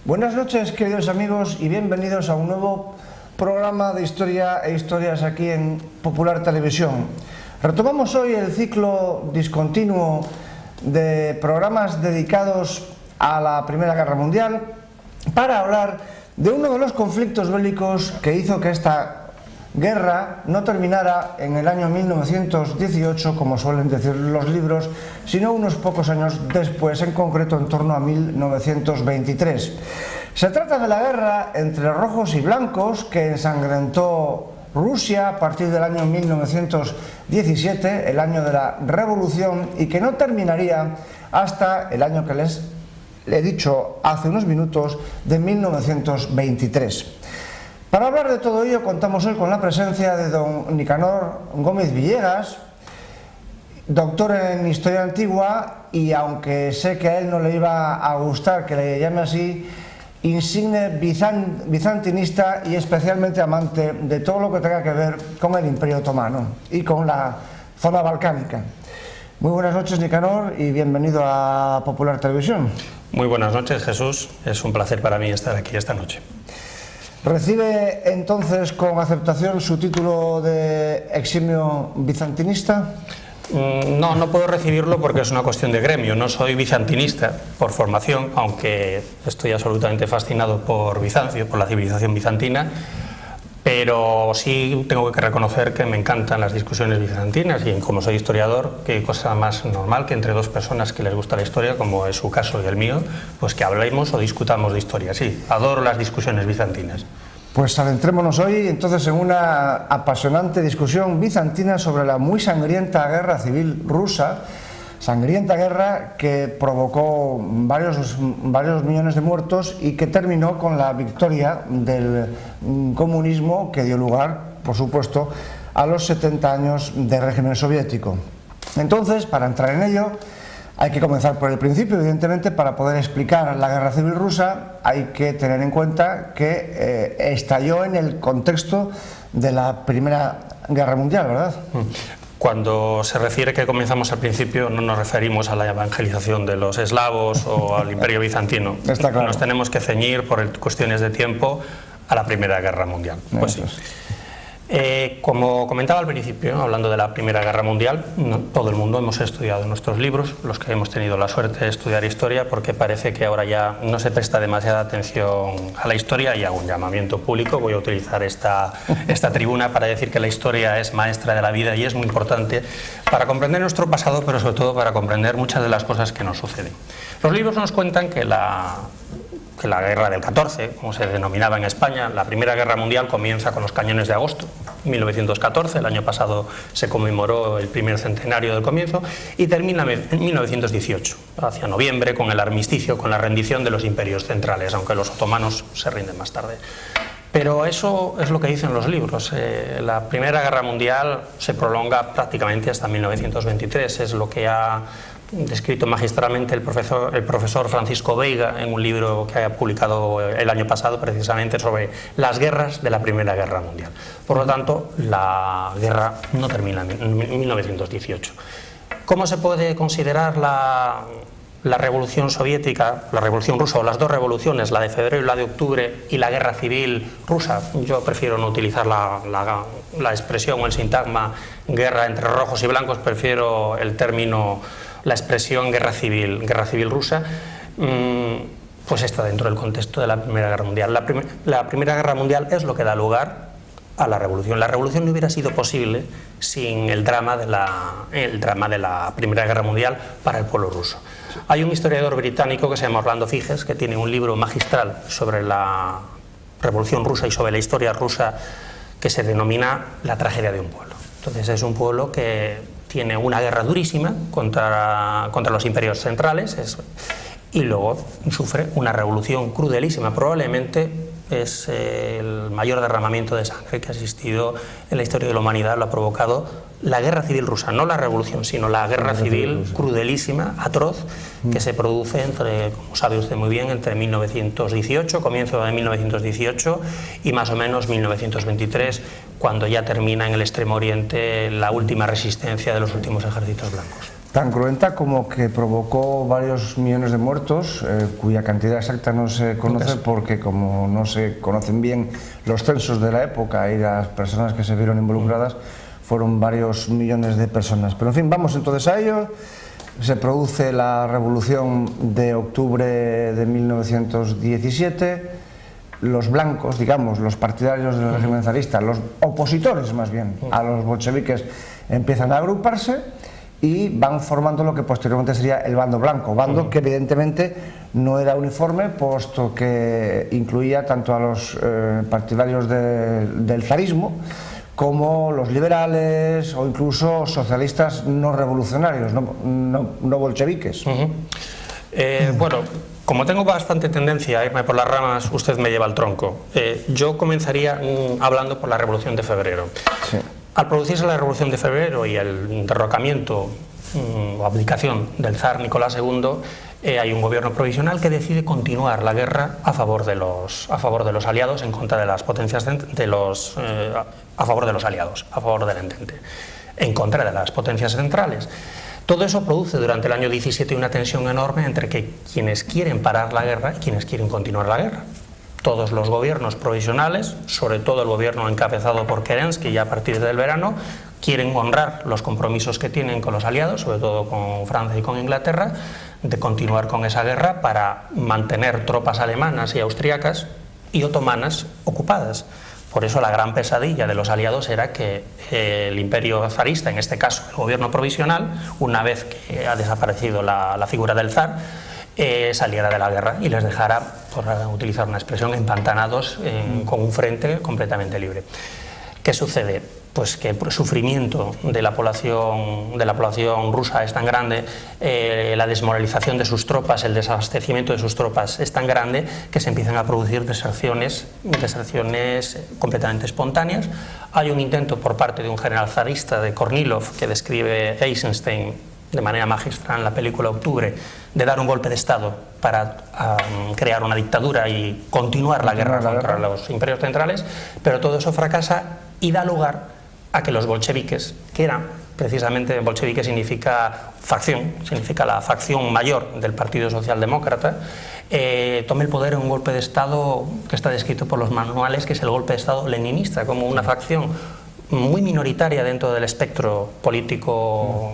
Buenas noches, queridos amigos, y bienvenidos a un nuevo programa de historia e historias aquí en Popular Televisión. Retomamos hoy el ciclo discontinuo de programas dedicados a la Primera Guerra Mundial para hablar de uno de los conflictos bélicos que hizo que esta guerra no terminara en el año 1918, como suelen decir los libros, sino unos pocos años después, en concreto en torno a 1923. Se trata de la guerra entre rojos y blancos que ensangrentó Rusia a partir del año 1917, el año de la Revolución, y que no terminaría hasta el año que les he dicho hace unos minutos, de 1923. Para hablar de todo ello contamos hoy con la presencia de don Nicanor Gómez Villegas, doctor en Historia Antigua y, aunque sé que a él no le iba a gustar que le llame así, insigne bizantinista y especialmente amante de todo lo que tenga que ver con el Imperio Otomano y con la zona balcánica. Muy buenas noches, Nicanor, y bienvenido a Popular Televisión. Muy buenas noches, Jesús. Es un placer para mí estar aquí esta noche. ¿Recibe entonces con aceptación su título de eximio bizantinista? No puedo recibirlo porque es una cuestión de gremio. No soy bizantinista por formación, aunque estoy absolutamente fascinado por Bizancio, por la civilización bizantina, pero sí tengo que reconocer que me encantan las discusiones bizantinas, y como soy historiador, qué cosa más normal que entre dos personas que les gusta la historia, como es su caso y el mío, pues que hablemos o discutamos de historia. Sí, adoro las discusiones bizantinas. Pues adentrémonos hoy entonces en una apasionante discusión bizantina sobre la muy sangrienta guerra civil rusa, sangrienta guerra que provocó varios millones de muertos y que terminó con la victoria del comunismo, que dio lugar, por supuesto, a los 70 años de régimen soviético. Entonces, para entrar en ello, hay que comenzar por el principio. Evidentemente, para poder explicar la guerra civil rusa hay que tener en cuenta que estalló en el contexto de la Primera Guerra Mundial, ¿verdad? Cuando se refiere que comenzamos al principio, no nos referimos a la evangelización de los eslavos o al Imperio Bizantino. Está claro. Nos tenemos que ceñir, por cuestiones de tiempo, a la Primera Guerra Mundial. Pues sí. Como comentaba al principio, hablando de la Primera Guerra Mundial, todo el mundo hemos estudiado nuestros libros, los que hemos tenido la suerte de estudiar historia, porque parece que ahora ya no se presta demasiada atención a la historia, y hago un llamamiento público. Voy a utilizar esta tribuna para decir que la historia es maestra de la vida y es muy importante para comprender nuestro pasado, pero sobre todo para comprender muchas de las cosas que nos suceden. Los libros nos cuentan que la guerra del 14, como se denominaba en España, la Primera Guerra Mundial, comienza con los cañones de agosto, 1914, el año pasado se conmemoró el primer centenario del comienzo, y termina en 1918, hacia noviembre, con el armisticio, con la rendición de los imperios centrales, aunque los otomanos se rinden más tarde. Pero eso es lo que dicen los libros. La Primera Guerra Mundial se prolonga prácticamente hasta 1923, es lo que ha descrito magistralmente el profesor Francisco Veiga en un libro que ha publicado el año pasado, precisamente sobre las guerras de la Primera Guerra Mundial. Por lo tanto, la guerra no termina en 1918. ¿Cómo se puede considerar la revolución soviética, la revolución rusa, o las dos revoluciones, la de febrero y la de octubre, y la guerra civil rusa? Yo prefiero no utilizar la expresión o el sintagma guerra entre rojos y blancos, prefiero el término, la expresión guerra civil rusa. Pues está dentro del contexto de la Primera Guerra Mundial. La Primera Guerra Mundial es lo que da lugar a la revolución. La revolución no hubiera sido posible sin el drama de la Primera Guerra Mundial para el pueblo ruso. Hay un historiador británico que se llama Orlando Figes, que tiene un libro magistral sobre la Revolución Rusa y sobre la historia rusa, que se denomina La tragedia de un pueblo. Entonces es un pueblo que tiene una guerra durísima contra los imperios centrales, y luego sufre una revolución crudelísima. Probablemente es el mayor derramamiento de sangre que ha existido en la historia de la humanidad. Lo ha provocado la guerra civil rusa, no la revolución, sino la guerra civil crudelísima, atroz, que se produce entre, como sabe usted muy bien, entre 1918, comienzo de 1918, y más o menos 1923, cuando ya termina en el Extremo Oriente la última resistencia de los últimos ejércitos blancos. Tan cruenta como que provocó varios millones de muertos, cuya cantidad exacta no se conoce porque como no se conocen bien los censos de la época y las personas que se vieron involucradas, fueron varios millones de personas. Pero en fin, vamos entonces a ello. Se produce la Revolución de Octubre de 1917. Los blancos, digamos, los partidarios del régimen zarista, los opositores más bien a los bolcheviques, empiezan a agruparse y van formando lo que posteriormente sería el bando blanco, bando que evidentemente no era uniforme, puesto que incluía tanto a los partidarios del zarismo como los liberales o incluso socialistas no revolucionarios, no bolcheviques. Bueno, como tengo bastante tendencia a irme por las ramas, usted me lleva al tronco. Yo comenzaría hablando por la Revolución de Febrero. Sí. Al producirse la Revolución de Febrero y el derrocamiento o abdicación del zar Nicolás II, hay un gobierno provisional que decide continuar la guerra a favor de los aliados en contra de las potencias a favor de los aliados, a favor del Entente, en contra de las potencias centrales. Todo eso produce durante el año 17 una tensión enorme entre quienes quieren parar la guerra y quienes quieren continuar la guerra. Todos los gobiernos provisionales, sobre todo el gobierno encabezado por Kerensky ya a partir del verano, quieren honrar los compromisos que tienen con los aliados, sobre todo con Francia y con Inglaterra, de continuar con esa guerra para mantener tropas alemanas y austriacas y otomanas ocupadas. Por eso la gran pesadilla de los aliados era que el imperio zarista, en este caso el gobierno provisional, una vez que ha desaparecido la figura del zar, saliera de la guerra y les dejara, por utilizar una expresión, empantanados con un frente completamente libre. ¿Qué sucede? Pues que el sufrimiento de la población rusa es tan grande, la desmoralización de sus tropas, el desabastecimiento de sus tropas es tan grande que se empiezan a producir deserciones completamente espontáneas. Hay un intento por parte de un general zarista, de Kornilov, que describe Eisenstein de manera magistral en la película Octubre, de dar un golpe de Estado para crear una dictadura y continuar la guerra contra los imperios centrales, pero todo eso fracasa y da lugar a que los bolcheviques, que eran precisamente, bolchevique significa facción, significa la facción mayor del Partido Socialdemócrata, tome el poder en un golpe de Estado que está descrito por los manuales, que es el golpe de Estado leninista, como una facción muy minoritaria dentro del espectro político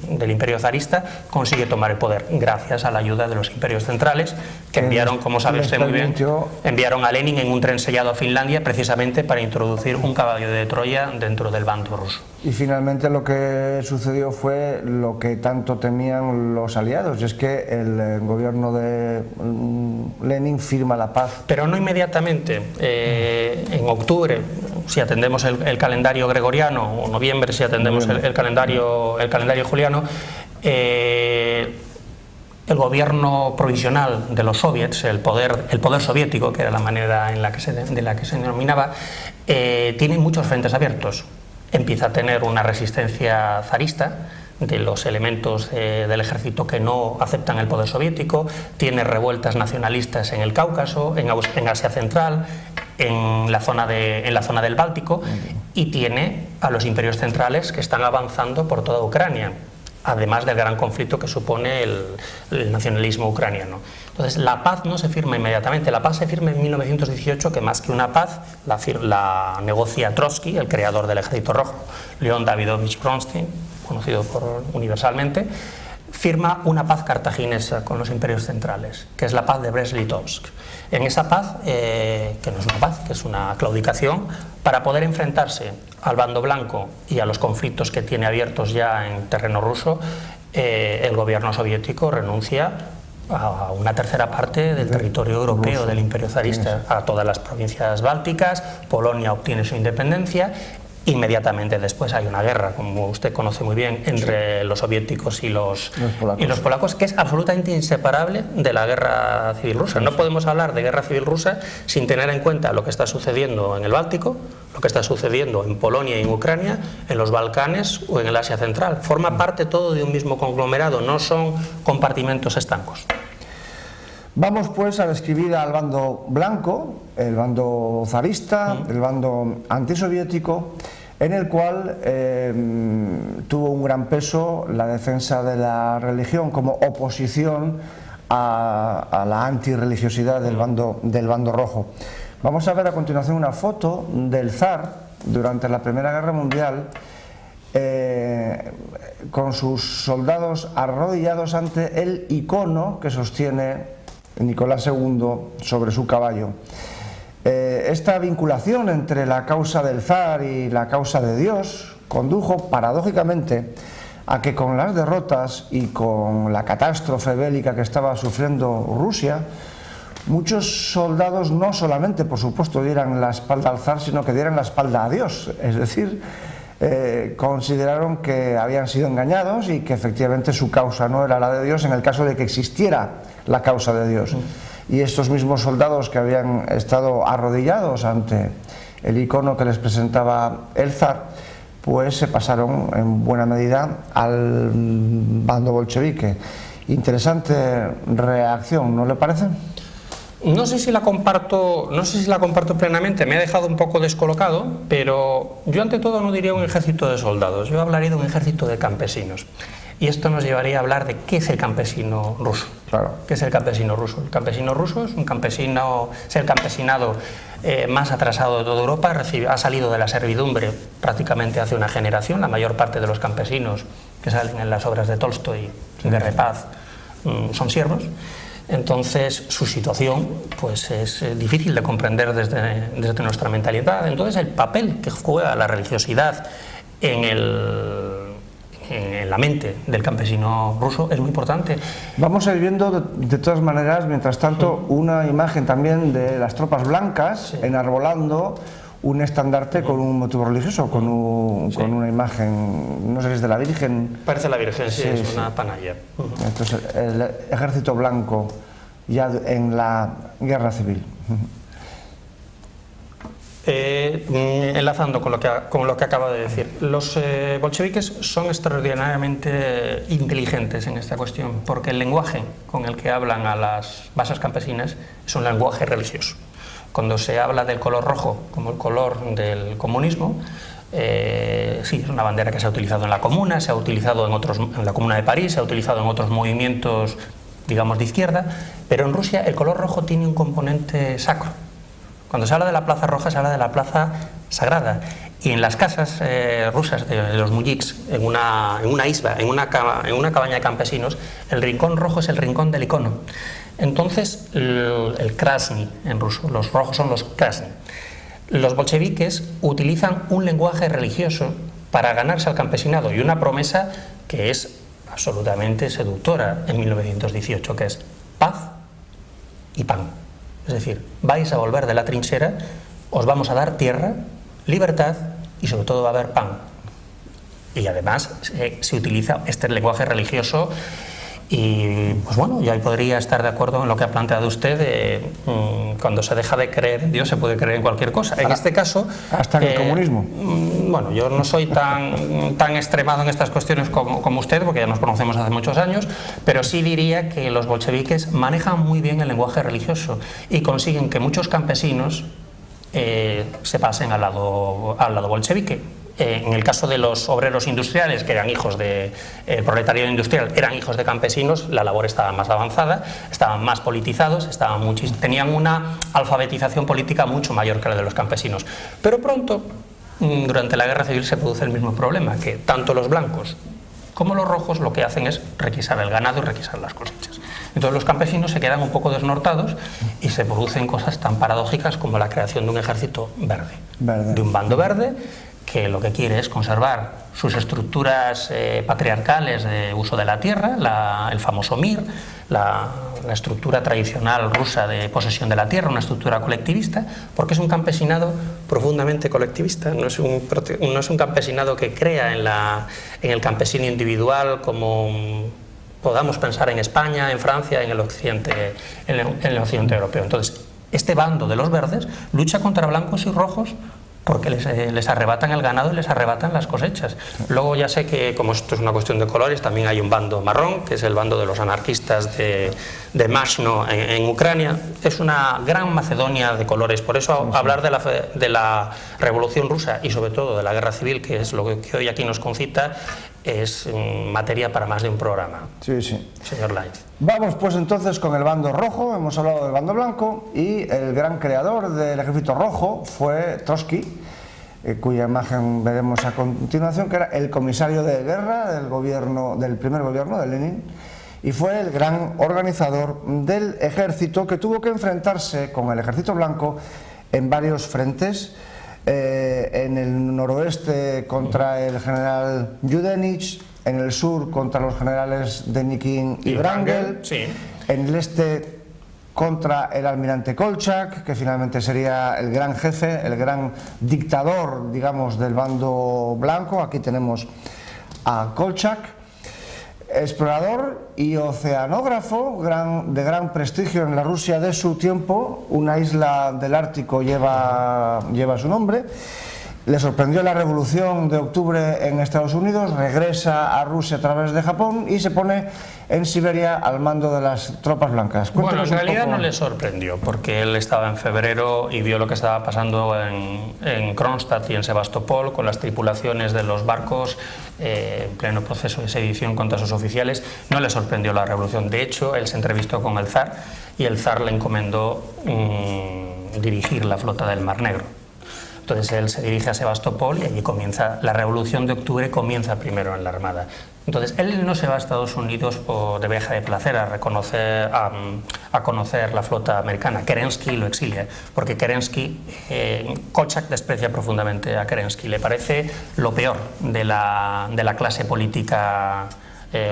del imperio zarista, consigue tomar el poder gracias a la ayuda de los imperios centrales, que enviaron, como sabe usted muy bien, enviaron a Lenin en un tren sellado a Finlandia precisamente para introducir un caballo de Troya dentro del bando ruso. Y finalmente lo que sucedió fue lo que tanto temían los aliados, y es que el gobierno de Lenin firma la paz. Pero no inmediatamente. En octubre, si atendemos el calendario gregoriano, o noviembre si atendemos el calendario juliano, el gobierno provisional de los soviets, el poder soviético, que era la manera en la que se denominaba, tiene muchos frentes abiertos. Empieza a tener una resistencia zarista de los elementos del ejército que no aceptan el poder soviético, tiene revueltas nacionalistas en el Cáucaso, en Asia Central, en la zona del Báltico, y tiene a los imperios centrales que están avanzando por toda Ucrania, además del gran conflicto que supone el nacionalismo ucraniano. Entonces, la paz no se firma inmediatamente, la paz se firma en 1918, que más que una paz la negocia Trotsky, el creador del Ejército Rojo, León Davidovich Bronstein, conocido universalmente, firma una paz cartaginesa con los imperios centrales, que es la paz de Brest-Litovsk. En esa paz, que no es una paz, que es una claudicación, para poder enfrentarse al bando blanco y a los conflictos que tiene abiertos ya en terreno ruso, el gobierno soviético renuncia a una tercera parte del territorio europeo del imperio zarista, a todas las provincias bálticas. Polonia obtiene su independencia. Inmediatamente después hay una guerra, como usted conoce muy bien, entre los soviéticos y los polacos, que es absolutamente inseparable de la guerra civil rusa. No podemos hablar de guerra civil rusa sin tener en cuenta lo que está sucediendo en el Báltico, lo que está sucediendo en Polonia y en Ucrania, en los Balcanes o en el Asia Central. Forma parte todo de un mismo conglomerado, no son compartimentos estancos. Vamos pues a describir al bando blanco, el bando zarista, el bando antisoviético, en el cual tuvo un gran peso la defensa de la religión como oposición a la antirreligiosidad del bando rojo. Vamos a ver a continuación una foto del zar durante la Primera Guerra Mundial con sus soldados arrodillados ante el icono que sostiene Nicolás II sobre su caballo. Esta vinculación entre la causa del zar y la causa de Dios condujo paradójicamente a que con las derrotas y con la catástrofe bélica que estaba sufriendo Rusia, muchos soldados no solamente, por supuesto, dieran la espalda al zar, sino que dieran la espalda a Dios, es decir, consideraron que habían sido engañados y que efectivamente su causa no era la de Dios en el caso de que existiera la causa de Dios. Y estos mismos soldados que habían estado arrodillados ante el icono que les presentaba el zar, pues se pasaron en buena medida al bando bolchevique. Interesante reacción, ¿no le parece? No sé si la comparto plenamente, me ha dejado un poco descolocado, pero yo ante todo no diría un ejército de soldados, yo hablaría de un ejército de campesinos. Y esto nos llevaría a hablar de qué es el campesino ruso. Claro. ¿Qué es el campesino ruso? El campesino ruso es el campesinado más atrasado de toda Europa, ha salido de la servidumbre prácticamente hace una generación. La mayor parte de los campesinos que salen en las obras de Tolstoy, Guerra y Paz, son siervos. Entonces su situación pues es difícil de comprender desde nuestra mentalidad. Entonces el papel que juega la religiosidad en la mente del campesino ruso es muy importante. Vamos a ir viendo de todas maneras, mientras tanto, una imagen también de las tropas blancas enarbolando un estandarte con un motivo religioso, con una imagen, no sé si es de la Virgen. Parece la Virgen, sí, es una panalla. Entonces, el ejército blanco ya en la guerra civil. Enlazando con lo que acaba de decir, los bolcheviques son extraordinariamente inteligentes en esta cuestión, porque el lenguaje con el que hablan a las masas campesinas es un lenguaje religioso. Cuando se habla del color rojo como el color del comunismo, sí, es una bandera que se ha utilizado en la Comuna, se ha utilizado en la Comuna de París, se ha utilizado en otros movimientos, digamos, de izquierda, pero en Rusia el color rojo tiene un componente sacro. Cuando se habla de la Plaza Roja, se habla de la plaza sagrada. Y en las casas rusas de los mujiks, en una isba, en una cabaña de campesinos, el rincón rojo es el rincón del icono. Entonces, el krasny en ruso, los rojos son los krasny. Los bolcheviques utilizan un lenguaje religioso para ganarse al campesinado y una promesa que es absolutamente seductora en 1918, que es paz y pan. Es decir, vais a volver de la trinchera, os vamos a dar tierra, libertad y sobre todo va a haber pan. Y además se utiliza este lenguaje religioso y pues bueno, yo ahí podría estar de acuerdo en lo que ha planteado usted, cuando se deja de creer en Dios se puede creer en cualquier cosa. En este caso... Hasta en el comunismo. Bueno, yo no soy tan extremado en estas cuestiones como usted, porque ya nos conocemos hace muchos años, pero sí diría que los bolcheviques manejan muy bien el lenguaje religioso y consiguen que muchos campesinos se pasen al lado bolchevique. En el caso de los obreros industriales, que eran hijos del proletariado industrial, eran hijos de campesinos, la labor estaba más avanzada, estaban más politizados, tenían una alfabetización política mucho mayor que la de los campesinos. Pero pronto, durante la guerra civil, se produce el mismo problema, que tanto los blancos como los rojos lo que hacen es requisar el ganado y requisar las cosechas. Entonces los campesinos se quedan un poco desnortados y se producen cosas tan paradójicas como la creación de un ejército verde. De un bando verde que lo que quiere es conservar sus estructuras patriarcales de uso de la tierra, el famoso mir, la estructura tradicional rusa de posesión de la tierra, una estructura colectivista, porque es un campesinado profundamente colectivista, no es un campesinado que crea en el campesino individual como podamos pensar en España, en Francia, en el occidente europeo. Entonces, este bando de los verdes lucha contra blancos y rojos porque les arrebatan el ganado y les arrebatan las cosechas. Luego ya sé que, como esto es una cuestión de colores, también hay un bando marrón, que es el bando de los anarquistas de Mashno en Ucrania. Es una gran Macedonia de colores, por eso hablar de la Revolución Rusa y sobre todo de la Guerra Civil, que es lo que hoy aquí nos concita, es materia para más de un programa. Sí, sí. Señor Lainz. Vamos pues entonces con el bando rojo. Hemos hablado del bando blanco y el gran creador del ejército rojo fue Trotsky, cuya imagen veremos a continuación, que era el comisario de guerra del primer gobierno de Lenin, y fue el gran organizador del ejército que tuvo que enfrentarse con el ejército blanco en varios frentes. En el noroeste contra el general Yudenich, en el sur contra los generales Denikin y Wrangel, sí. En el este contra el almirante Kolchak, que finalmente sería el gran jefe, el gran dictador, digamos, del bando blanco. Aquí tenemos a Kolchak. Explorador y oceanógrafo de gran prestigio en la Rusia de su tiempo. Una isla del Ártico lleva su nombre. Le sorprendió la Revolución de Octubre en Estados Unidos, regresa a Rusia a través de Japón y se pone en Siberia al mando de las tropas blancas. Bueno, en realidad no le sorprendió, porque él estaba en febrero y vio lo que estaba pasando en Kronstadt y en Sebastopol con las tripulaciones de los barcos en pleno proceso de sedición contra sus oficiales. No le sorprendió la revolución. De hecho, él se entrevistó con el zar y el zar le encomendó dirigir la flota del Mar Negro. Entonces él se dirige a Sebastopol y allí comienza la Revolución de Octubre, comienza primero en la Armada. Entonces él no se va a Estados Unidos de viaje de placer a conocer la flota americana. Kerensky lo exilia, porque Kerensky, Kolchak desprecia profundamente a Kerensky, le parece lo peor de la clase política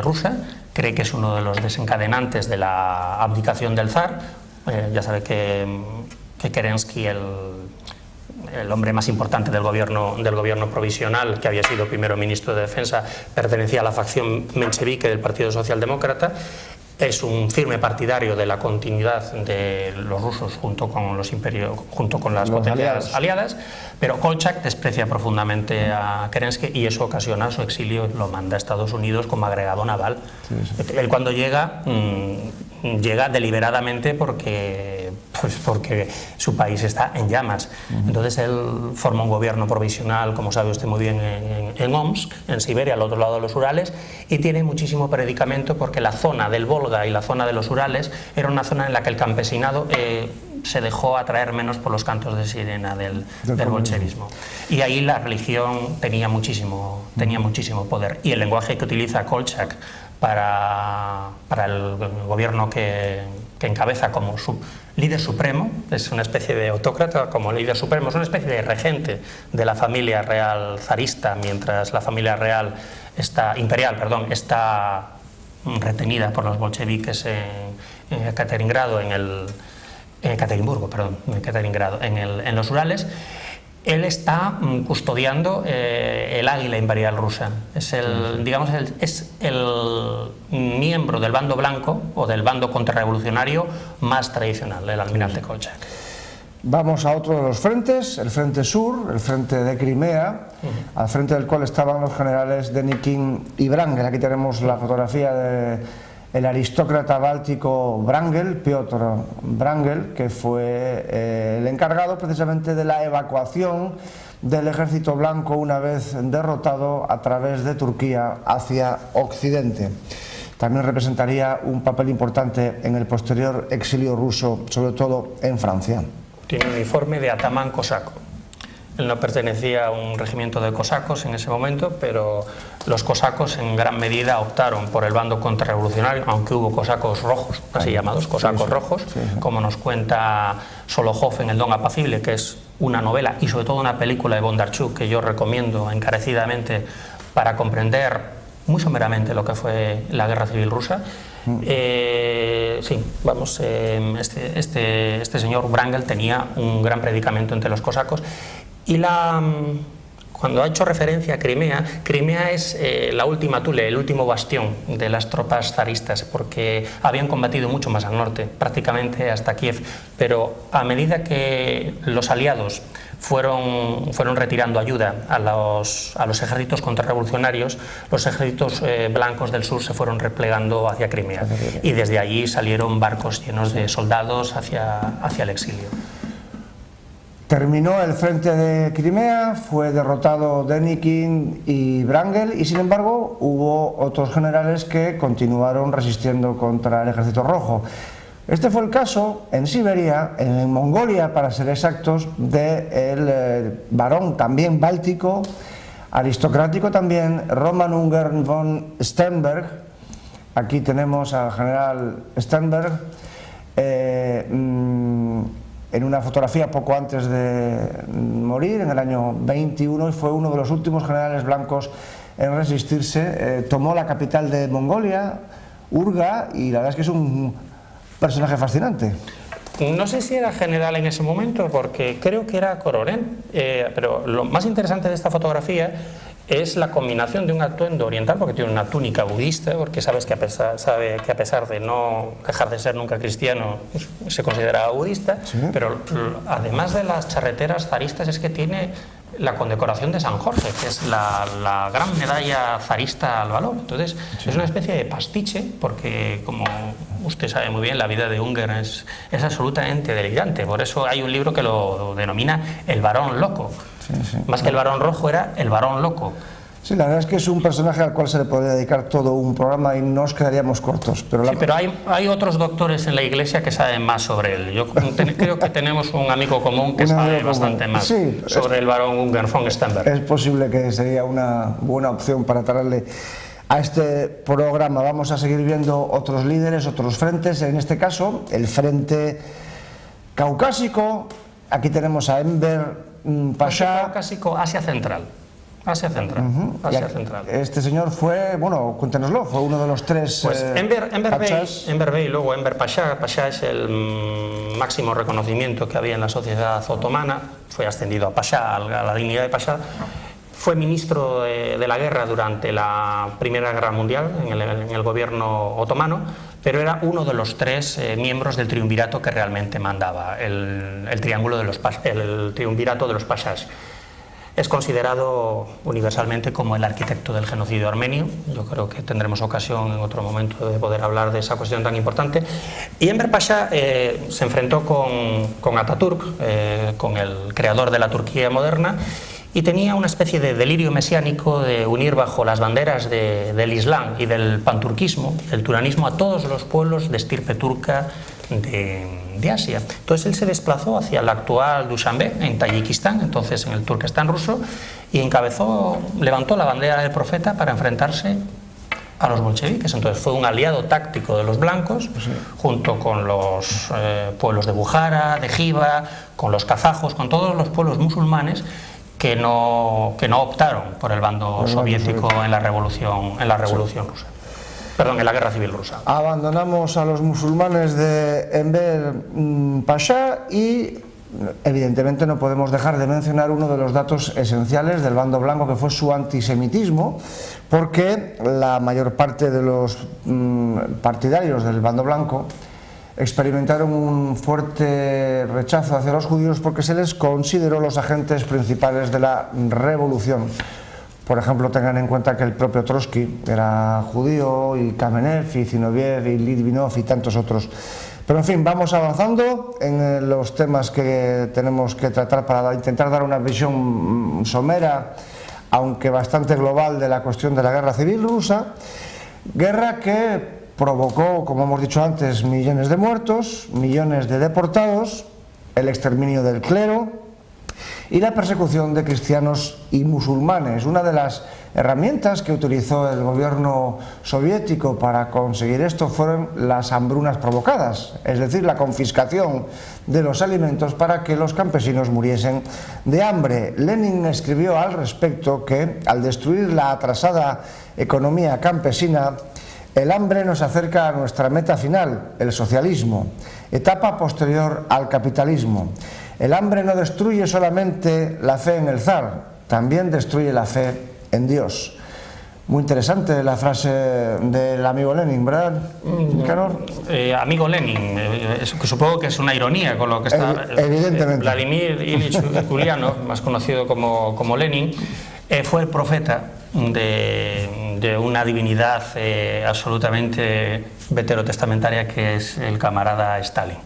rusa, cree que es uno de los desencadenantes de la abdicación del zar. Ya sabe que Kerensky, el hombre más importante del gobierno provisional, que había sido primero ministro de Defensa, pertenecía a la facción menchevique del Partido Socialdemócrata. Es un firme partidario de la continuidad de los rusos junto con las potencias aliadas, pero Kolchak desprecia profundamente a Kerensky y eso ocasiona su exilio, lo manda a Estados Unidos como agregado naval. Sí. Él cuando llega deliberadamente porque su país está en llamas. Entonces él forma un gobierno provisional, como sabe usted muy bien, en Omsk, en Siberia, al otro lado de los Urales, y tiene muchísimo predicamento porque la zona del Volga y la zona de los Urales era una zona en la que el campesinado se dejó atraer menos por los cantos de sirena del bolchevismo. Y ahí la religión tenía muchísimo poder. Y el lenguaje que utiliza Kolchak para el gobierno que encabeza como su líder supremo, es una especie de autócrata como líder supremo, es una especie de regente de la familia real zarista, mientras la familia real imperial está retenida por los bolcheviques en Ekaterimburgo, en los Urales. Él está custodiando el águila imperial rusa. Es el miembro del bando blanco o del bando contrarrevolucionario más tradicional, el almirante Kolchak. Vamos a otro de los frentes, el frente sur, el frente de Crimea, al frente del cual estaban los generales Denikin y Wrangel. Aquí tenemos la fotografía del aristócrata báltico Wrangel, Piotr Wrangel, que fue el encargado precisamente de la evacuación del ejército blanco una vez derrotado a través de Turquía hacia Occidente. También representaría un papel importante en el posterior exilio ruso, sobre todo en Francia. Tiene un uniforme de atamán cosaco. Él no pertenecía a un regimiento de cosacos en ese momento, pero los cosacos en gran medida optaron por el bando contrarrevolucionario, aunque hubo cosacos rojos, así llamados, cosacos rojos, como nos cuenta Solokhov en El Don Apacible, que es una novela y sobre todo una película de Bondarchuk que yo recomiendo encarecidamente para comprender muy someramente lo que fue la guerra civil rusa. Este señor Wrangel tenía un gran predicamento entre los cosacos y la Cuando ha hecho referencia a Crimea, Crimea es la última Thule, el último bastión de las tropas zaristas, porque habían combatido mucho más al norte, prácticamente hasta Kiev, pero a medida que los aliados fueron retirando ayuda a los ejércitos contrarrevolucionarios, los ejércitos blancos del sur se fueron replegando hacia Crimea, y desde allí salieron barcos llenos de soldados hacia el exilio. Terminó el frente de Crimea, fue derrotado Denikin y Wrangel, y sin embargo hubo otros generales que continuaron resistiendo contra el ejército rojo. Este fue el caso en Siberia, en Mongolia para ser exactos, del barón también báltico, aristocrático también, Roman Ungern von Sternberg. Aquí tenemos al general Sternberg en una fotografía poco antes de morir, en el año 21, y fue uno de los últimos generales blancos en resistirse. Tomó la capital de Mongolia, Urga, y la verdad es que es un personaje fascinante. No sé si era general en ese momento, porque creo que era coronel, pero lo más interesante de esta fotografía es la combinación de un atuendo oriental, porque tiene una túnica budista, porque sabe que a pesar de no dejar de ser nunca cristiano, se consideraba budista, sí. Pero además de las charreteras zaristas es que tiene la condecoración de San Jorge, que es la gran medalla zarista al valor. Entonces, sí. Es una especie de pastiche, porque como usted sabe muy bien, la vida de Unger es absolutamente delirante. Por eso hay un libro que lo denomina el varón loco. Sí, sí. Más que el varón rojo, era el varón loco. Sí, la verdad es que es un personaje al cual se le podría dedicar todo un programa y nos quedaríamos cortos. Pero sí, pero hay otros doctores en la Iglesia que saben más sobre él. Yo creo que tenemos un amigo común que sabe bastante más sobre el varón Ungern von Sternberg. Es posible que sería una buena opción para traerle a este programa. Vamos a seguir viendo otros líderes, otros frentes. En este caso, el frente caucásico. Aquí tenemos a Enver Pasha. Caucásico, Asia Central. Asia Central. Asia Central. Este señor fue, bueno, cuéntenoslo, fue uno de los tres. Pues Enver Bey, luego Enver Pasha. Pasha es el máximo reconocimiento que había en la sociedad otomana. Fue ascendido a Pasha, a la dignidad de Pasha. Fue ministro de la guerra durante la Primera Guerra Mundial en el gobierno otomano, pero era uno de los tres miembros del triunvirato que realmente mandaba, el triunvirato de los pashas. Es considerado universalmente como el arquitecto del genocidio armenio. Yo creo que tendremos ocasión en otro momento de poder hablar de esa cuestión tan importante. Y Enver Pasha se enfrentó con Atatürk, con el creador de la Turquía moderna, y tenía una especie de delirio mesiánico de unir bajo las banderas del Islam y del panturquismo, del turanismo, a todos los pueblos de estirpe turca de Asia. Entonces él se desplazó hacia el actual Dushanbe, en Tayikistán, entonces en el Turquestán ruso, y levantó la bandera del profeta para enfrentarse a los bolcheviques. Entonces fue un aliado táctico de los blancos, junto con los pueblos de Bujara, de Jiva, con los kazajos, con todos los pueblos musulmanes que no optaron por el bando soviético en la revolución rusa. Perdón, en la guerra civil rusa. Abandonamos a los musulmanes de Enver Pasha y evidentemente no podemos dejar de mencionar uno de los datos esenciales del bando blanco, que fue su antisemitismo, porque la mayor parte de los partidarios del bando blanco experimentaron un fuerte rechazo hacia los judíos porque se les consideró los agentes principales de la revolución. Por ejemplo, tengan en cuenta que el propio Trotsky era judío, y Kamenev, y Zinoviev, y Litvinov, y tantos otros. Pero en fin, vamos avanzando en los temas que tenemos que tratar para intentar dar una visión somera, aunque bastante global, de la cuestión de la guerra civil rusa. Guerra que provocó, como hemos dicho antes, millones de muertos, millones de deportados, el exterminio del clero y la persecución de cristianos y musulmanes. Una de las herramientas que utilizó el gobierno soviético para conseguir esto fueron las hambrunas provocadas, es decir, la confiscación de los alimentos para que los campesinos muriesen de hambre. Lenin escribió al respecto que, al destruir la atrasada economía campesina, el hambre nos acerca a nuestra meta final, el socialismo, etapa posterior al capitalismo. El hambre no destruye solamente la fe en el zar, también destruye la fe en Dios. Muy interesante la frase del amigo Lenin, ¿verdad, Nicanor? Amigo Lenin, que supongo que es una ironía con lo que está... Evidentemente. Vladimir Ilich Ulyanov, más conocido como Lenin, fue el profeta de una divinidad absolutamente veterotestamentaria que es el camarada Stalin.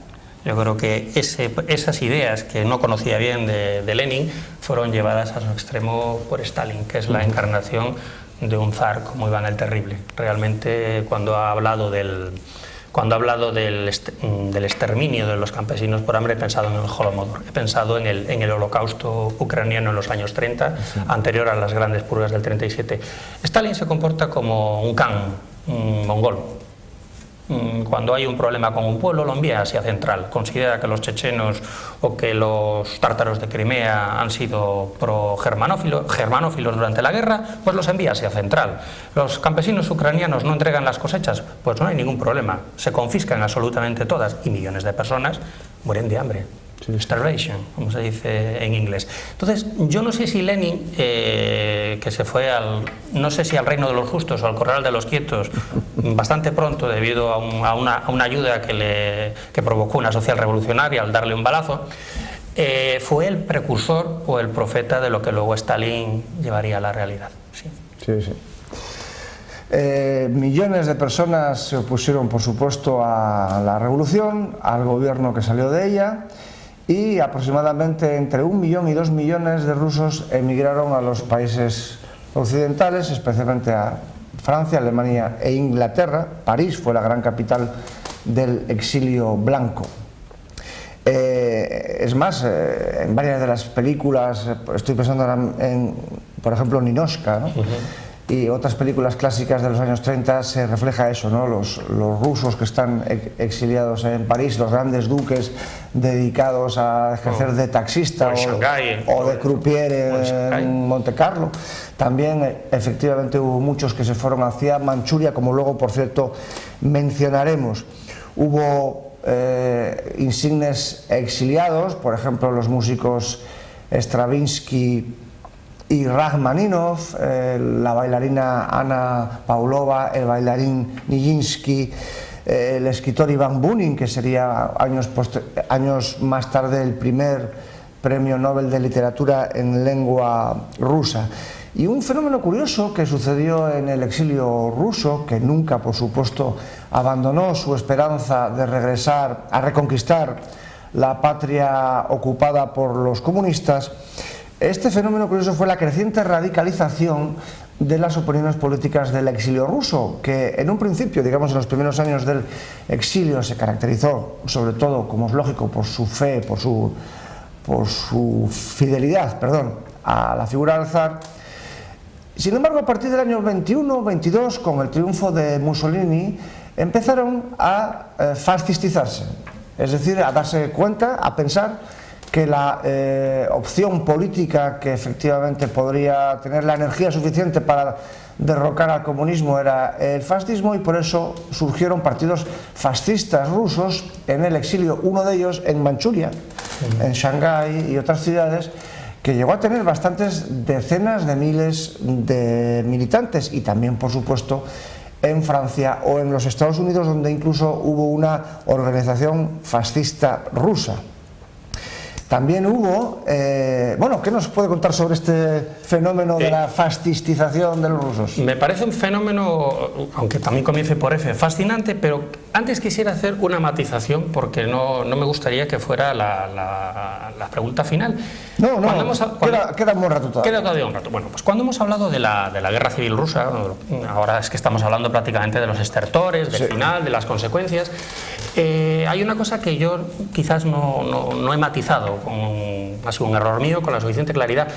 Yo creo que esas ideas que no conocía bien de Lenin fueron llevadas a su extremo por Stalin, que es la encarnación de un zar como Iván el Terrible. Realmente, cuando ha hablado del exterminio de los campesinos por hambre, he pensado en el Holodomor, he pensado en el holocausto ucraniano en los años 30, sí, anterior a las grandes purgas del 37. Stalin se comporta como un Khan, un mongol. Cuando hay un problema con un pueblo, lo envía hacia Central. Considera que los chechenos o que los tártaros de Crimea han sido germanófilos durante la guerra, pues los envía hacia Central. Los campesinos ucranianos no entregan las cosechas, pues no hay ningún problema. Se confiscan absolutamente todas y millones de personas mueren de hambre. Starvation, como se dice en inglés. Entonces, yo no sé si Lenin, que se fue no sé si al reino de los justos o al corral de los quietos bastante pronto, debido a una ayuda que provocó una social revolucionaria al darle un balazo, fue el precursor o el profeta de lo que luego Stalin llevaría a la realidad. Sí. Sí, sí. Millones de personas se opusieron, por supuesto, a la revolución, al gobierno que salió de ella, y aproximadamente entre 1 millón y 2 millones de rusos emigraron a los países occidentales, especialmente a Francia, Alemania e Inglaterra. París fue la gran capital del exilio blanco. Es más, en varias de las películas, estoy pensando ahora en, por ejemplo, Ninotchka, ¿no? Y otras películas clásicas de los años 30, se refleja eso, ¿no? Los rusos que están exiliados en París, los grandes duques dedicados a ejercer de taxista o de croupier en Monte Carlo. También efectivamente hubo muchos que se fueron hacia Manchuria, como luego, por cierto, mencionaremos. Hubo insignes exiliados, por ejemplo los músicos Stravinsky y Rachmaninoff, la bailarina Anna Pavlova, el bailarín Nijinsky, el escritor Iván Bunin, que sería años más tarde el primer premio Nobel de literatura en lengua rusa. Y un fenómeno curioso que sucedió en el exilio ruso, que nunca, por supuesto, abandonó su esperanza de regresar a reconquistar la patria ocupada por los comunistas. Este fenómeno curioso fue la creciente radicalización de las opiniones políticas del exilio ruso, que en un principio, digamos en los primeros años del exilio, se caracterizó sobre todo, como es lógico, por su fe, por su fidelidad, a la figura del zar. Sin embargo, a partir del año 21-22, con el triunfo de Mussolini, empezaron a fascistizarse, es decir, a darse cuenta, a pensar que la opción política que efectivamente podría tener la energía suficiente para derrocar al comunismo era el fascismo, y por eso surgieron partidos fascistas rusos en el exilio, uno de ellos en Manchuria, en Shanghái y otras ciudades, que llegó a tener bastantes decenas de miles de militantes, y también, por supuesto, en Francia o en los Estados Unidos, donde incluso hubo una organización fascista rusa. También hubo, bueno, ¿qué nos puede contar sobre este fenómeno de la fascistización de los rusos? Me parece un fenómeno, aunque también comience por F, fascinante, pero antes quisiera hacer una matización, porque no me gustaría que fuera la pregunta final. Queda un buen rato todavía. Queda todavía un rato. Bueno, pues cuando hemos hablado de la guerra civil rusa, ahora es que estamos hablando prácticamente de los estertores, del final, de las consecuencias. Hay una cosa que yo quizás no he matizado, ha sido un error mío, con la suficiente claridad.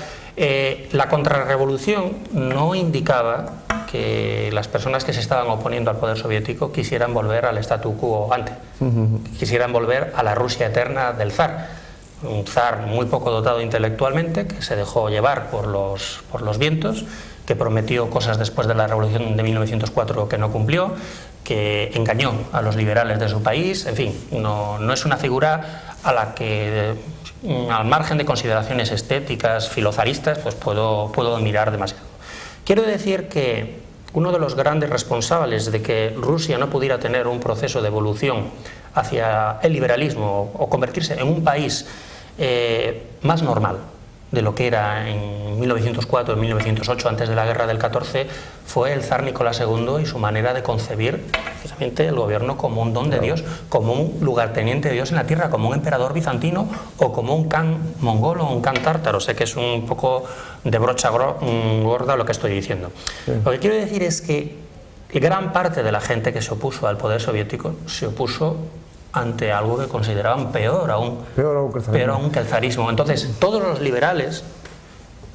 La contrarrevolución no indicaba que las personas que se estaban oponiendo al poder soviético quisieran volver al statu quo ante, quisieran volver a la Rusia eterna del zar. Un zar muy poco dotado intelectualmente, que se dejó llevar por los vientos, que prometió cosas después de la revolución de 1904 que no cumplió, que engañó a los liberales de su país. En fin, no es una figura a la que, al margen de consideraciones estéticas, filozaristas, pues puedo mirar demasiado. Quiero decir que uno de los grandes responsables de que Rusia no pudiera tener un proceso de evolución hacia el liberalismo o convertirse en un país más normal de lo que era en 1904, en 1908, antes de la guerra del 14, fue el zar Nicolás II y su manera de concebir precisamente el gobierno como un don de Dios, como un lugarteniente de Dios en la tierra, como un emperador bizantino o como un kan mongol o un kan tártaro. Sé que es un poco de brocha gorda lo que estoy diciendo. Sí. Lo que quiero decir es que gran parte de la gente que se opuso al poder soviético se opuso ante algo que consideraban peor aún que el zarismo. Entonces, todos los liberales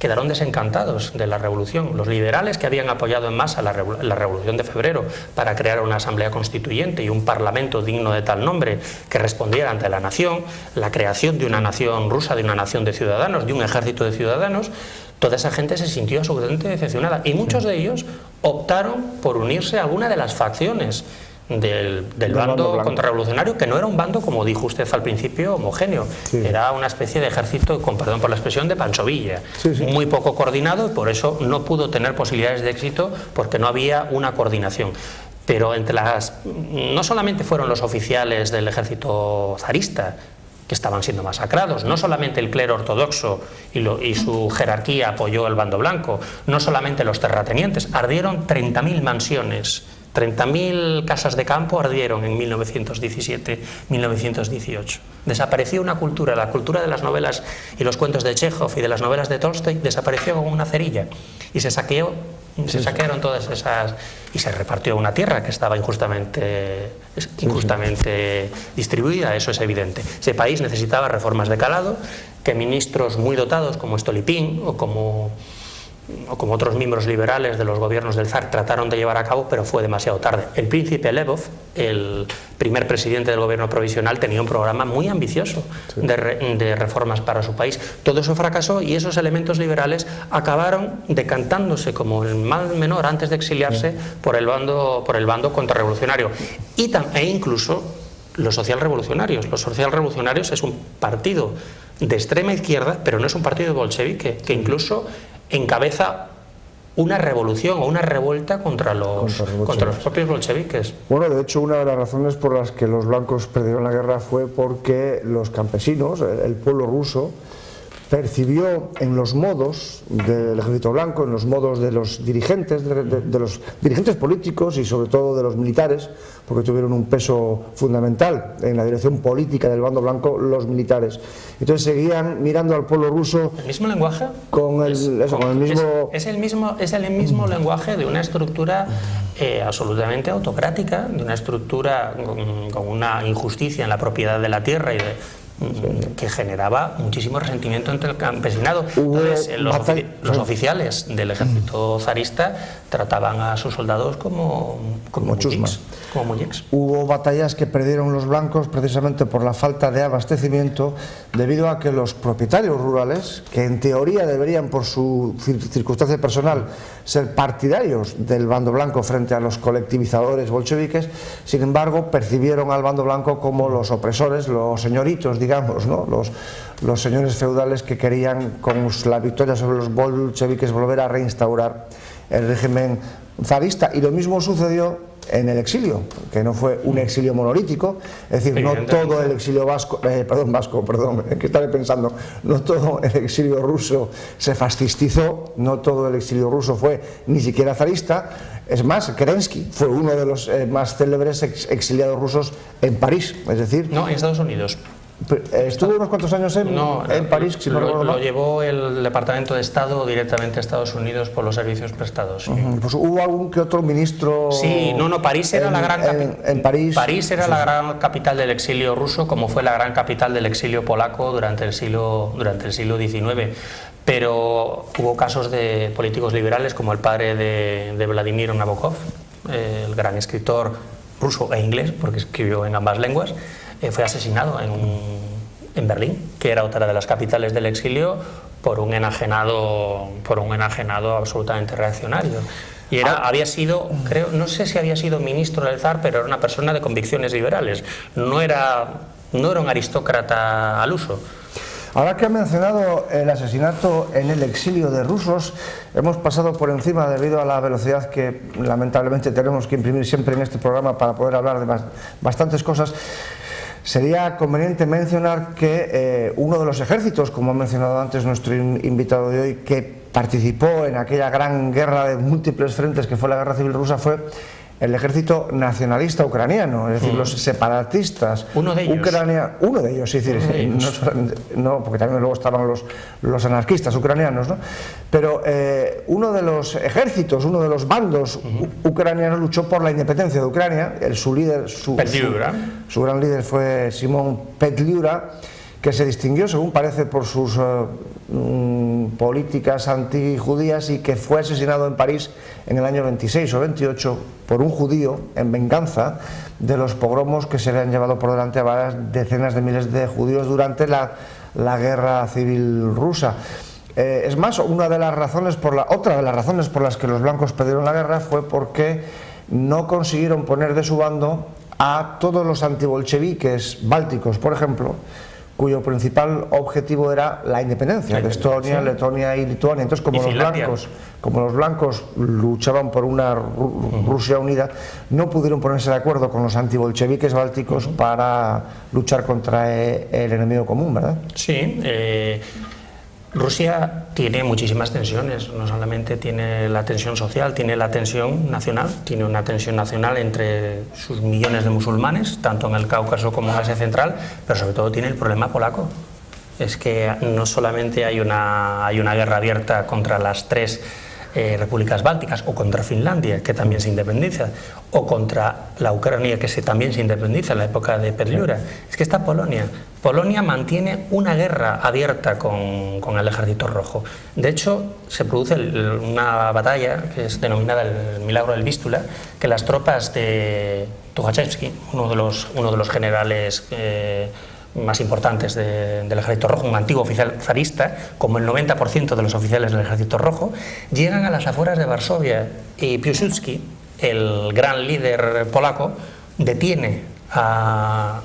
quedaron desencantados de la revolución. Los liberales que habían apoyado en masa la revolución de febrero para crear una asamblea constituyente y un parlamento digno de tal nombre que respondiera ante la nación, la creación de una nación rusa, de una nación de ciudadanos, de un ejército de ciudadanos, toda esa gente se sintió absolutamente decepcionada y muchos de ellos optaron por unirse a alguna de las facciones del bando contrarrevolucionario, que no era un bando, como dijo usted al principio, homogéneo. Sí. Era una especie de ejército, con perdón por la expresión, de Pancho Villa, muy poco coordinado, y por eso no pudo tener posibilidades de éxito, porque no había una coordinación. Pero no solamente fueron los oficiales del ejército zarista que estaban siendo masacrados, no solamente el clero ortodoxo y su jerarquía apoyó el bando blanco, no solamente los terratenientes, ardieron 30.000 mansiones, 30.000 casas de campo ardieron en 1917-1918. Desapareció una cultura, la cultura de las novelas y los cuentos de Chekhov y de las novelas de Tolstoy, desapareció como una cerilla y se saquearon todas esas, y se repartió una tierra que estaba injustamente distribuida, eso es evidente. Ese país necesitaba reformas de calado que ministros muy dotados como Stolypin o como otros miembros liberales de los gobiernos del zar trataron de llevar a cabo, pero fue demasiado tarde. El príncipe Lvov, el primer presidente del gobierno provisional, tenía un programa muy ambicioso de reformas para su país. Todo eso fracasó y esos elementos liberales acabaron decantándose como el mal menor antes de exiliarse por el bando contrarrevolucionario. E incluso los socialrevolucionarios. Los socialrevolucionarios es un partido de extrema izquierda, pero no es un partido bolchevique, que incluso encabeza una revolución o una revuelta contra los propios bolcheviques. Bueno, de hecho, una de las razones por las que los blancos perdieron la guerra fue porque los campesinos, el pueblo ruso, percibió en los modos del ejército blanco, en los modos de los dirigentes, de los dirigentes políticos y sobre todo de los militares, porque tuvieron un peso fundamental en la dirección política del bando blanco, los militares. Entonces seguían mirando al pueblo ruso. ¿El mismo lenguaje? Es el mismo lenguaje de una estructura absolutamente autocrática, de una estructura con una injusticia en la propiedad de la tierra y que generaba muchísimo resentimiento entre el campesinado. Entonces, los oficiales del ejército zarista trataban a sus soldados como muñeques. Hubo batallas que perdieron los blancos precisamente por la falta de abastecimiento, debido a que los propietarios rurales, que en teoría deberían por su circunstancia personal ser partidarios del bando blanco frente a los colectivizadores bolcheviques, sin embargo percibieron al bando blanco como los opresores, los señoritos, digamos, ¿no? Los señores feudales que querían, con la victoria sobre los bolcheviques, volver a reinstaurar el régimen zarista. Y lo mismo sucedió en el exilio, que no fue un exilio monolítico, es decir, no todo el exilio que estaba pensando, no todo el exilio ruso se fascistizó, no todo el exilio ruso fue ni siquiera zarista. Es más, Kerensky fue uno de los más célebres exiliados rusos en París, es decir... No, en Estados Unidos. ¿Estuvo unos cuantos años en París? Si no lo llevó el Departamento de Estado directamente a Estados Unidos por los servicios prestados. Sí. Pues hubo algún que otro ministro... Sí, París era la gran capital. París era la gran capital del exilio ruso, como fue la gran capital del exilio polaco durante el siglo XIX. Pero hubo casos de políticos liberales, como el padre de Vladimir Nabokov, el gran escritor ruso e inglés, porque escribió en ambas lenguas. Fue asesinado en Berlín, que era otra de las capitales del exilio, por un enajenado absolutamente reaccionario. Y había sido, creo, no sé si había sido ministro del zar, pero era una persona de convicciones liberales. No era un aristócrata al uso. Ahora que ha mencionado el asesinato en el exilio de rusos, hemos pasado por encima debido a la velocidad que lamentablemente tenemos que imprimir siempre en este programa para poder hablar de bastantes cosas. Sería conveniente mencionar que uno de los ejércitos, como ha mencionado antes nuestro invitado de hoy, que participó en aquella gran guerra de múltiples frentes que fue la Guerra Civil Rusa, fue el ejército nacionalista ucraniano, es decir, los separatistas. Uno de ellos. Uno de ellos, sí, no, porque también luego estaban los anarquistas ucranianos, ¿no? Pero uno de los ejércitos, uno de los bandos ucranianos luchó por la independencia de Ucrania. Su líder, su gran líder fue Simón Petliura, que se distinguió, según parece, por sus políticas antijudías, y que fue asesinado en París en el año 26 o 28 por un judío en venganza de los pogromos que se le han llevado por delante a varias decenas de miles de judíos durante la Guerra Civil Rusa. Es más, otra de las razones por las que los blancos perdieron la guerra fue porque no consiguieron poner de su bando a todos los antibolcheviques bálticos, por ejemplo, cuyo principal objetivo era la independencia de Estonia, Letonia y Lituania. Entonces, como los blancos luchaban por una Rusia unida, no pudieron ponerse de acuerdo con los antibolcheviques bálticos para luchar contra el enemigo común, ¿verdad? Sí. Rusia tiene muchísimas tensiones, no solamente tiene la tensión social, tiene la tensión nacional, tiene una tensión nacional entre sus millones de musulmanes, tanto en el Cáucaso como en Asia Central, pero sobre todo tiene el problema polaco. Es que no solamente hay una guerra abierta contra las tres repúblicas bálticas, o contra Finlandia, que también se independiza, o contra la Ucrania, que también se independiza en la época de Petliura. Es que está Polonia. Polonia mantiene una guerra abierta con el Ejército Rojo. De hecho, se produce una batalla que es denominada el Milagro del Vístula, que las tropas de Tukhachevsky, uno de los generales más importantes del Ejército Rojo, un antiguo oficial zarista, como el 90% de los oficiales del Ejército Rojo, llegan a las afueras de Varsovia, y Piłsudski, el gran líder polaco, detiene al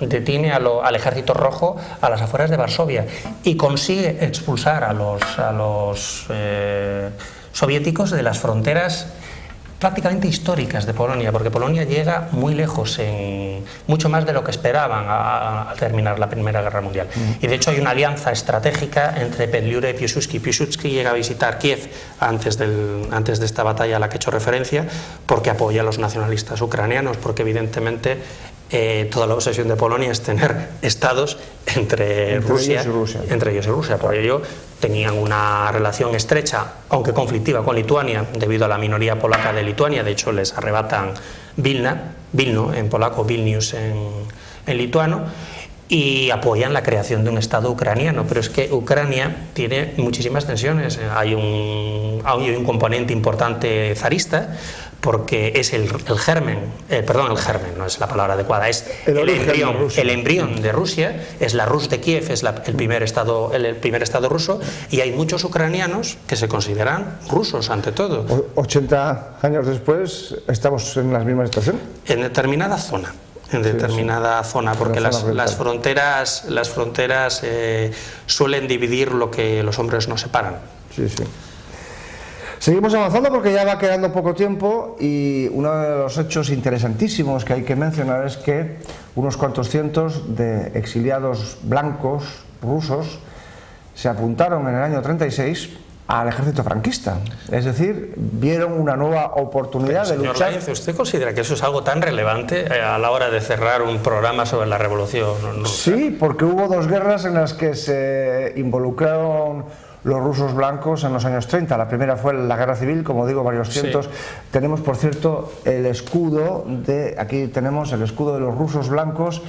Ejército Rojo a las afueras de Varsovia y consigue expulsar a los soviéticos de las fronteras prácticamente históricas de Polonia, porque Polonia llega muy lejos, mucho más de lo que esperaban al terminar la Primera Guerra Mundial. Y de hecho hay una alianza estratégica entre Petliura y Piłsudski. Piłsudski llega a visitar Kiev antes de esta batalla a la que he hecho referencia, porque apoya a los nacionalistas ucranianos, porque evidentemente toda la obsesión de Polonia es tener estados entre ellos y Rusia. Por ello tenían una relación estrecha, aunque conflictiva, con Lituania, debido a la minoría polaca de Lituania. De hecho, les arrebatan Vilno en polaco, Vilnius en lituano, y apoyan la creación de un Estado ucraniano. Pero es que Ucrania tiene muchísimas tensiones. Hay un componente importante zarista, porque es el germen, no es la palabra adecuada, es el embrión de Rusia, es la Rus de Kiev, es el primer estado ruso, y hay muchos ucranianos que se consideran rusos ante todo. 80 años después, ¿estamos en la misma situación? En determinada zona. Porque las fronteras suelen dividir lo que los hombres nos separan. Sí. Seguimos avanzando porque ya va quedando poco tiempo, y uno de los hechos interesantísimos que hay que mencionar es que unos cuantos cientos de exiliados blancos rusos se apuntaron en el año 36 al ejército franquista, es decir, vieron una nueva oportunidad de luchar. Señor Lainz, ¿usted considera que eso es algo tan relevante a la hora de cerrar un programa sobre la revolución rusa? Sí, porque hubo dos guerras en las que se involucraron los rusos blancos en los años 30. La primera fue la Guerra Civil, como digo, varios cientos. Sí. Tenemos, por cierto, aquí tenemos el escudo de los rusos blancos,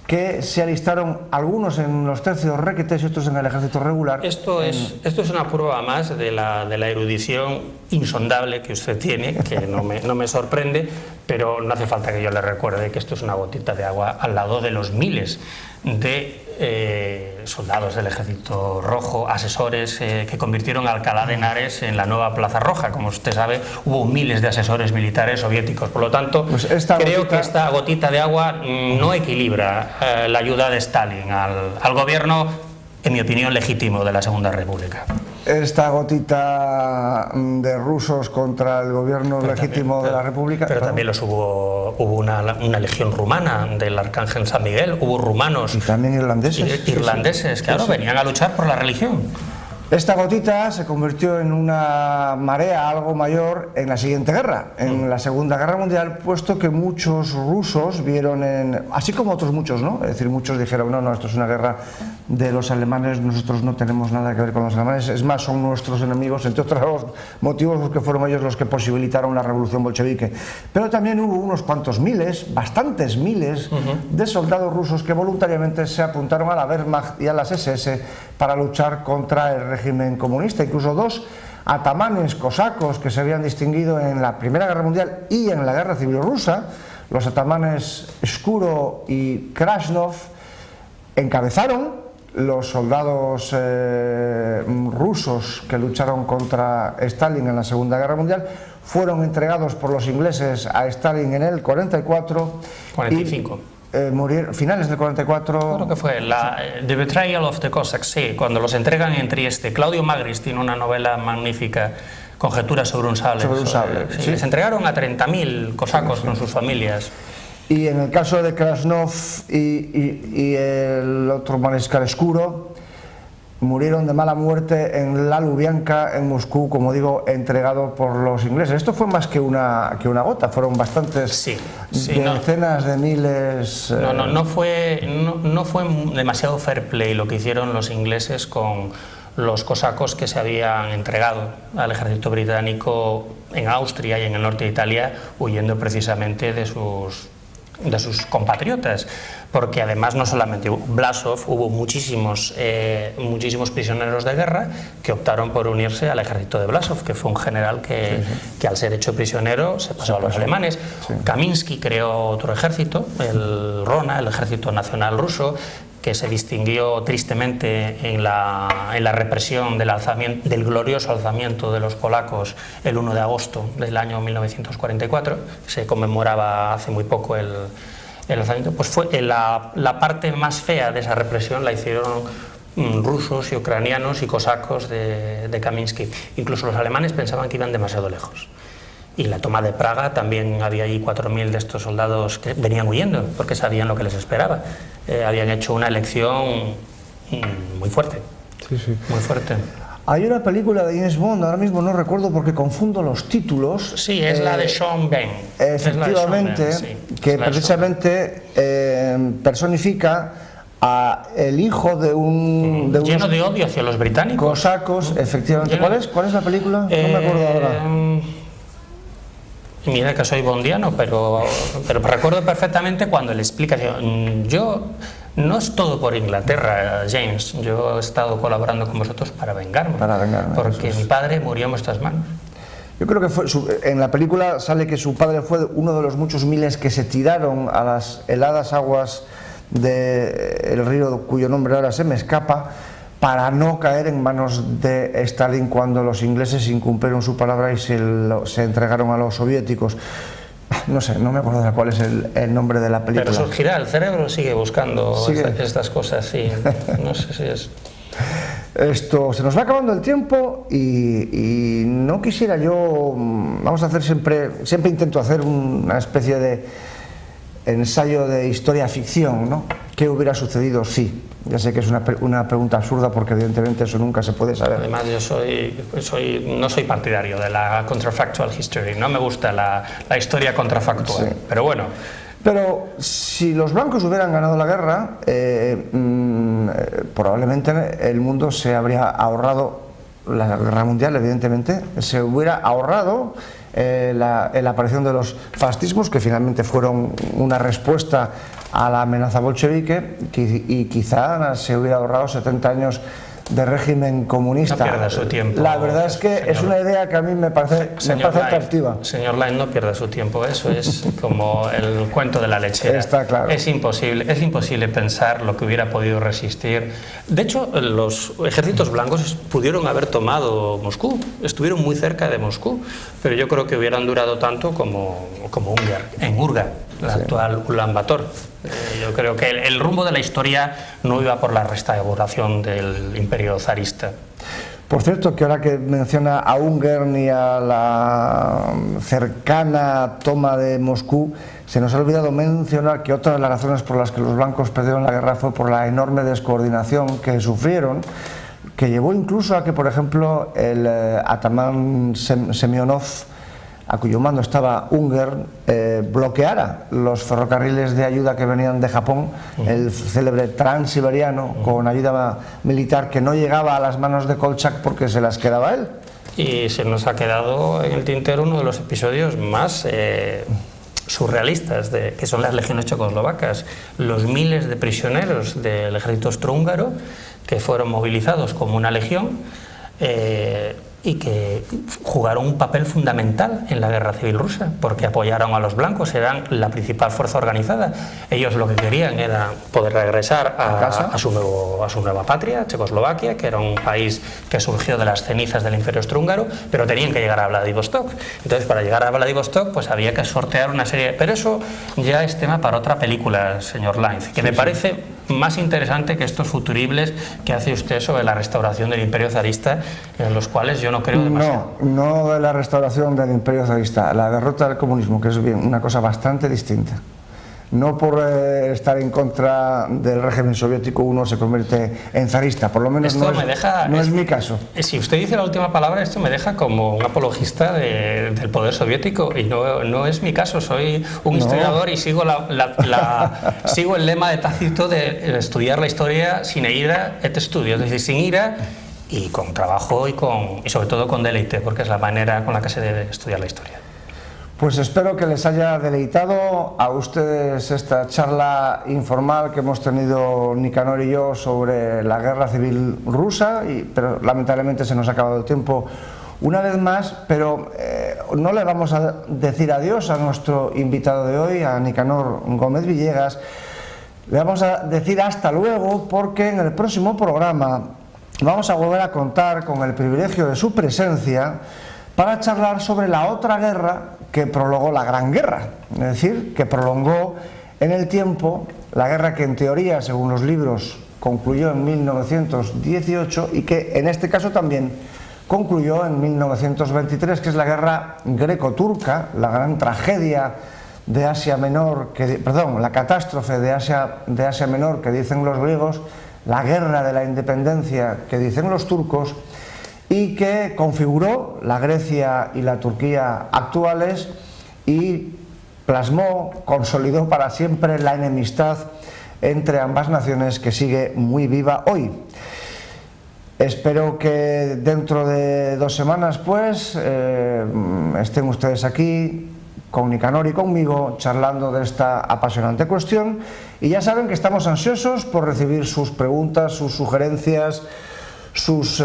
que se alistaron algunos en los tercios requetés y otros en el ejército regular. Esto es una prueba más de la erudición insondable que usted tiene, que no me sorprende, pero no hace falta que yo le recuerde que esto es una gotita de agua al lado de los miles de soldados del Ejército Rojo, asesores que convirtieron a Alcalá de Henares en la nueva Plaza Roja. Como usted sabe, hubo miles de asesores militares soviéticos. Por lo tanto, pues creo que esta gotita de agua no equilibra la ayuda de Stalin al gobierno, en mi opinión, legítimo de la Segunda República. Esta gotita de rusos contra el gobierno legítimo de la República. Pero también hubo una legión rumana del Arcángel San Miguel, hubo rumanos. Y también irlandeses. Irlandeses, sí, claro, venían a luchar por la religión. Esta gotita se convirtió en una marea algo mayor en la siguiente guerra, en la Segunda Guerra Mundial, puesto que muchos rusos vieron así como otros muchos, ¿no? Es decir, muchos dijeron, no, esto es una guerra de los alemanes, nosotros no tenemos nada que ver con los alemanes, es más, son nuestros enemigos, entre otros motivos porque fueron ellos los que posibilitaron la revolución bolchevique. Pero también hubo unos cuantos miles, bastantes miles, de soldados rusos que voluntariamente se apuntaron a la Wehrmacht y a las SS para luchar contra el régimen comunista. Incluso dos atamanes cosacos que se habían distinguido en la Primera Guerra Mundial y en la Guerra Civil Rusa, los atamanes Skuro y Krasnov, encabezaron los soldados rusos que lucharon contra Stalin en la Segunda Guerra Mundial. Fueron entregados por los ingleses a Stalin en el 45. Murieron finales del 44. Creo que fue The Betrayal of the Cossacks, sí, cuando los entregan en Trieste. Claudio Magris tiene una novela magnífica, Conjeturas sobre un sable. Sí. Les entregaron a 30.000 cosacos con sus familias. Y en el caso de Krasnov y el otro mariscal Skuro, murieron de mala muerte en la Lubyanka, en Moscú, como digo, entregado por los ingleses. Esto fue más que una gota, fueron bastantes decenas de miles. No fue demasiado fair play lo que hicieron los ingleses con los cosacos que se habían entregado al ejército británico en Austria y en el norte de Italia, huyendo precisamente de sus compatriotas, porque además no solamente Blasov, hubo muchísimos prisioneros de guerra que optaron por unirse al ejército de Blasov, que fue un general que al ser hecho prisionero se pasó a los alemanes. Kaminsky creó otro ejército, el Rona, el Ejército Nacional Ruso, que se distinguió tristemente en la represión del glorioso alzamiento de los polacos el 1 de agosto del año 1944, se conmemoraba hace muy poco el alzamiento. Pues fue la parte más fea de esa represión la hicieron rusos y ucranianos y cosacos de Kaminsky. Incluso los alemanes pensaban que iban demasiado lejos. Y la toma de Praga también había ahí 4.000 de estos soldados que venían huyendo porque sabían lo que les esperaba. Habían hecho una elección muy fuerte. Muy fuerte. Hay una película de James Bond, ahora mismo no recuerdo porque confundo los títulos. Sí, es la de Sean Penn. Efectivamente, que precisamente personifica a el hijo de lleno de odio hacia los británicos. Cosacos, efectivamente. ¿Cuál es la película? No me acuerdo ahora. Mira que soy bondiano, pero recuerdo perfectamente cuando le explica, yo no es todo por Inglaterra, James, yo he estado colaborando con vosotros para vengarme, porque mi padre murió en vuestras manos. Yo creo que en la película sale que su padre fue uno de los muchos miles que se tiraron a las heladas aguas del río cuyo nombre ahora se me escapa, para no caer en manos de Stalin cuando los ingleses incumplieron su palabra y se entregaron a los soviéticos. No sé, no me acuerdo de cuál es el nombre de la película. Pero surgirá, el cerebro sigue buscando estas cosas, sí. No sé si es... Esto, se nos va acabando el tiempo y no quisiera yo... Vamos a hacer siempre intento hacer una especie de ensayo de historia ficción, ¿no? ¿Qué hubiera sucedido si? Ya sé que es una pregunta absurda porque evidentemente eso nunca se puede saber. Además yo no soy partidario de la counterfactual history, no me gusta la historia contrafactual, pero bueno. Pero si los blancos hubieran ganado la guerra, probablemente el mundo se habría ahorrado la guerra mundial, evidentemente, se hubiera ahorrado la aparición de los fascismos, que finalmente fueron una respuesta a la amenaza bolchevique, y quizá se hubiera ahorrado 70 años de régimen comunista. No pierda su tiempo. La verdad es que es una idea que a mí me parece atractiva. Señor Lain, no pierda su tiempo, eso es como el cuento de la lechera. Está claro. Es imposible pensar lo que hubiera podido resistir. De hecho, los ejércitos blancos pudieron haber tomado Moscú, estuvieron muy cerca de Moscú, pero yo creo que hubieran durado tanto como en Urga, la actual Ulan Bator. Yo creo que el rumbo de la historia no iba por la restauración del imperio zarista. Por cierto, que ahora que menciona a Ungern y a la cercana toma de Moscú, se nos ha olvidado mencionar que otra de las razones por las que los blancos perdieron la guerra fue por la enorme descoordinación que sufrieron, que llevó incluso a que, por ejemplo, el atamán Semyonov, a cuyo mando estaba Ungern, bloqueara los ferrocarriles de ayuda que venían de Japón, el célebre Transiberiano, con ayuda militar que no llegaba a las manos de Kolchak porque se las quedaba él. Y se nos ha quedado en el tintero uno de los episodios más surrealistas, que son las legiones checoslovacas, los miles de prisioneros del ejército austrohúngaro que fueron movilizados como una legión y que jugaron un papel fundamental en la guerra civil rusa, porque apoyaron a los blancos, eran la principal fuerza organizada. Ellos lo que querían era poder regresar a su nueva patria, Checoslovaquia, que era un país que surgió de las cenizas del imperio austrohúngaro, pero tenían que llegar a Vladivostok. Entonces, para llegar a Vladivostok, pues había que sortear una serie... Pero eso ya es tema para otra película, señor Lainz, que me parece más interesante que estos futuribles que hace usted sobre la restauración del imperio zarista, en los cuales yo no creo demasiado. No de la restauración del imperio zarista, la derrota del comunismo, que es una cosa bastante distinta. No por estar en contra del régimen soviético uno se convierte en zarista, por lo menos no es mi caso. Si usted dice la última palabra, esto me deja como un apologista del poder soviético, y no es mi caso. Soy un historiador y sigo sigo el lema de Tácito de estudiar la historia sin ira et studio, es decir, sin ira y con trabajo y sobre todo con deleite, porque es la manera con la que se debe estudiar la historia. Pues espero que les haya deleitado a ustedes esta charla informal que hemos tenido Nicanor y yo sobre la guerra civil rusa, pero lamentablemente se nos ha acabado el tiempo una vez más, pero no le vamos a decir adiós a nuestro invitado de hoy, a Nicanor Gómez Villegas. Le vamos a decir hasta luego, porque en el próximo programa vamos a volver a contar con el privilegio de su presencia para charlar sobre la otra guerra que prolongó la Gran Guerra, es decir, que prolongó en el tiempo la guerra que en teoría, según los libros, concluyó en 1918 y que en este caso también concluyó en 1923, que es la guerra greco-turca, la gran tragedia de Asia Menor, la catástrofe de Asia Menor que dicen los griegos, la guerra de la independencia que dicen los turcos, y que configuró la Grecia y la Turquía actuales y plasmó, consolidó para siempre la enemistad entre ambas naciones, que sigue muy viva hoy. Espero que dentro de 2 semanas pues estén ustedes aquí con Nicanor y conmigo charlando de esta apasionante cuestión, y ya saben que estamos ansiosos por recibir sus preguntas, sus sugerencias, sus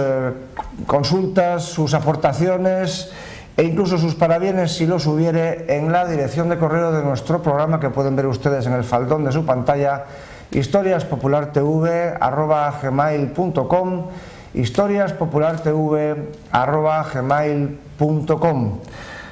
consultas, sus aportaciones e incluso sus parabienes, si los hubiere, en la dirección de correo de nuestro programa, que pueden ver ustedes en el faldón de su pantalla: historiaspopulartv@gmail.com, historiaspopulartv@gmail.com.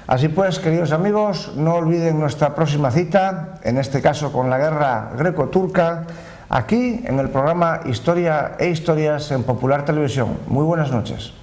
Así pues, queridos amigos, no olviden nuestra próxima cita, en este caso con la guerra greco-turca, aquí en el programa Historia e Historias en Popular Televisión. Muy buenas noches.